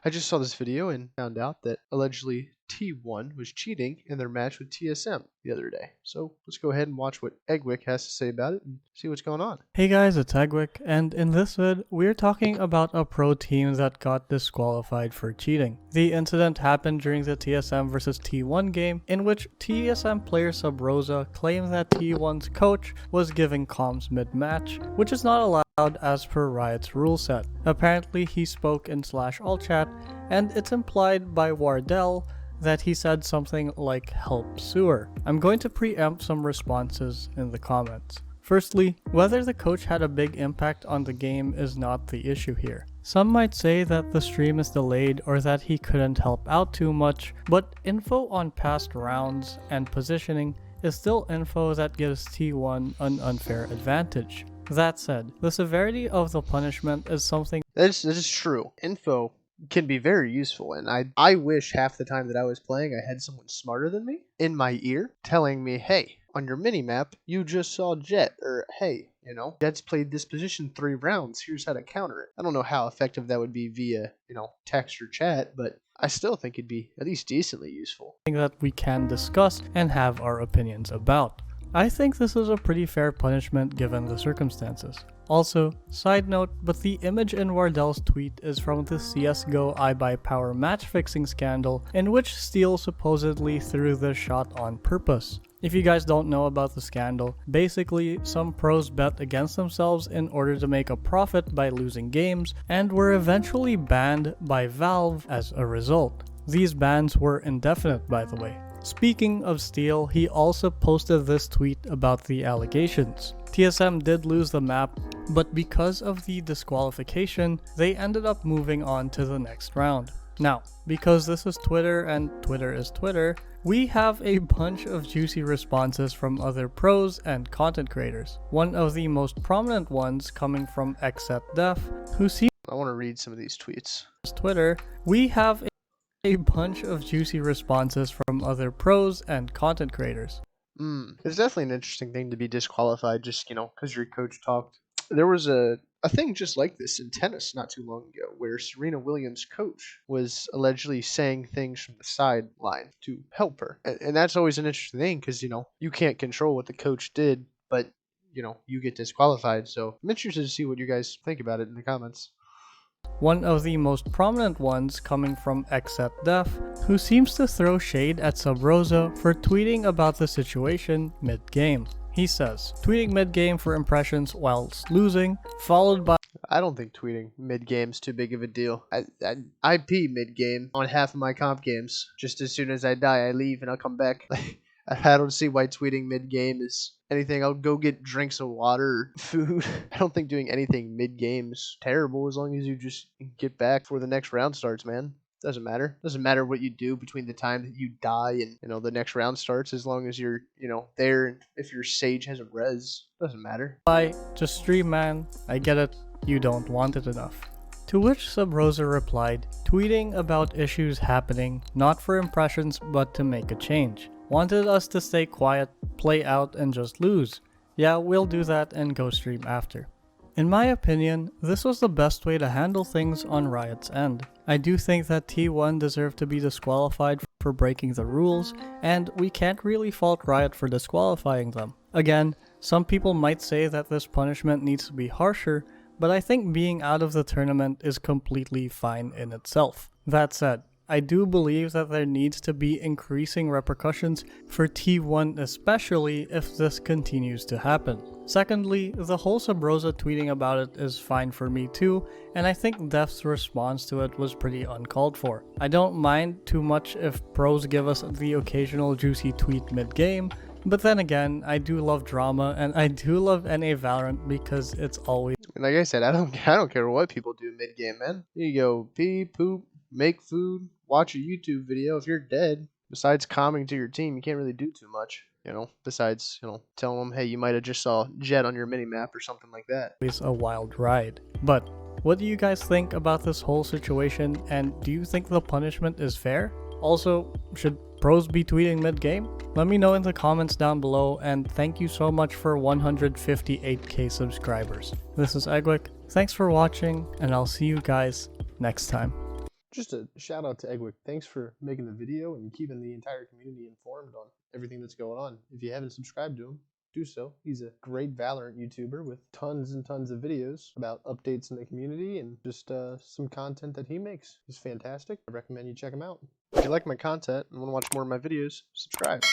I just saw this video and found out that allegedly T1 was cheating in their match with TSM the other day. So let's go ahead and watch what eggwick has to say about it and see what's going on. Hey guys, it's eggwick, and in this vid, we're talking about a pro team that got disqualified for cheating. The incident happened during the TSM vs T1 game, in which TSM player Subrosa claimed that T1's coach was giving comms mid-match, which is not allowed as per Riot's rule set. Apparently he spoke in /all chat, and it's implied by Wardell that he said something like help sewer. I'm going to preempt some responses in the comments. Firstly, whether the coach had a big impact on the game is not the issue here. Some might say that the stream is delayed or that he couldn't help out too much, but info on past rounds and positioning is still info that gives T1 an unfair advantage. That said, the severity of the punishment is something That is true. Info can be very useful, and I wish half the time that I was playing I had someone smarter than me in my ear telling me, hey, on your mini-map, you just saw Jet, or hey, Jet's played this position 3 rounds, here's how to counter it. I don't know how effective that would be via, text or chat, but I still think it'd be at least decently useful. that we can discuss and have our opinions about. I think this is a pretty fair punishment given the circumstances. Also, side note, but the image in Wardell's tweet is from the CSGO iBuyPower match fixing scandal, in which Steel supposedly threw the shot on purpose. If you guys don't know about the scandal, basically some pros bet against themselves in order to make a profit by losing games, and were eventually banned by Valve as a result. These bans were indefinite, by the way. Speaking of Steel, he also posted this tweet about the allegations. TSM did lose the map, but because of the disqualification, they ended up moving on to the next round. Now, because this is Twitter and Twitter is Twitter, we have a bunch of juicy responses from other pros and content creators. One of the most prominent ones coming from XsetDef, who seems I want to read some of these tweets. Twitter, we have a bunch of juicy responses from other pros and content creators. It's definitely an interesting thing to be disqualified just, because your coach talked. There was a thing just like this in tennis not too long ago where Serena Williams' coach was allegedly saying things from the sideline to help her. And that's always an interesting thing because, you can't control what the coach did, but, you get disqualified. So I'm interested to see what you guys think about it in the comments. One of the most prominent ones coming from XsetDef, who seems to throw shade at Subrosa for tweeting about the situation mid-game. He says, tweeting mid-game for impressions whilst losing, followed by I don't think tweeting mid-game's too big of a deal. I pee mid-game on half of my comp games. Just as soon as I die, I leave and I'll come back. I don't see why tweeting mid-game is anything. I'll go get drinks of water or food. I don't think doing anything mid-game is terrible as long as you just get back before the next round starts, man. Doesn't matter. Doesn't matter what you do between the time that you die and the next round starts, as long as you're there. And if your sage has a res, doesn't matter. just stream, man. I get it. You don't want it enough. To which Subrosa replied, tweeting about issues happening, not for impressions but to make a change. Wanted us to stay quiet, play out, and just lose. Yeah, we'll do that and go stream after. In my opinion, this was the best way to handle things on Riot's end. I do think that T1 deserved to be disqualified for breaking the rules, and we can't really fault Riot for disqualifying them. Again, some people might say that this punishment needs to be harsher, but I think being out of the tournament is completely fine in itself. That said, I do believe that there needs to be increasing repercussions for T1, especially if this continues to happen. Secondly, the whole Subrosa tweeting about it is fine for me too, and I think Def's response to it was pretty uncalled for. I don't mind too much if pros give us the occasional juicy tweet mid-game, but then again, I do love drama, and I do love NA Valorant because it's always... Like I said, I don't care what people do mid-game, man. You go pee, poop, make food, watch a YouTube video. If you're dead, besides calming to your team, you can't really do too much, besides, telling them, hey, you might have just saw Jet on your mini-map or something like that. It's a wild ride. But what do you guys think about this whole situation, and do you think the punishment is fair? Also, should pros be tweeting mid-game? Let me know in the comments down below, and thank you so much for 158k subscribers. This is eggwick, thanks for watching, and I'll see you guys next time. Just a shout out to Eggwick. Thanks for making the video and keeping the entire community informed on everything that's going on. If you haven't subscribed to him, do so. He's a great Valorant YouTuber with tons and tons of videos about updates in the community and just some content that he makes. He's fantastic. I recommend you check him out. If you like my content and want to watch more of my videos, subscribe.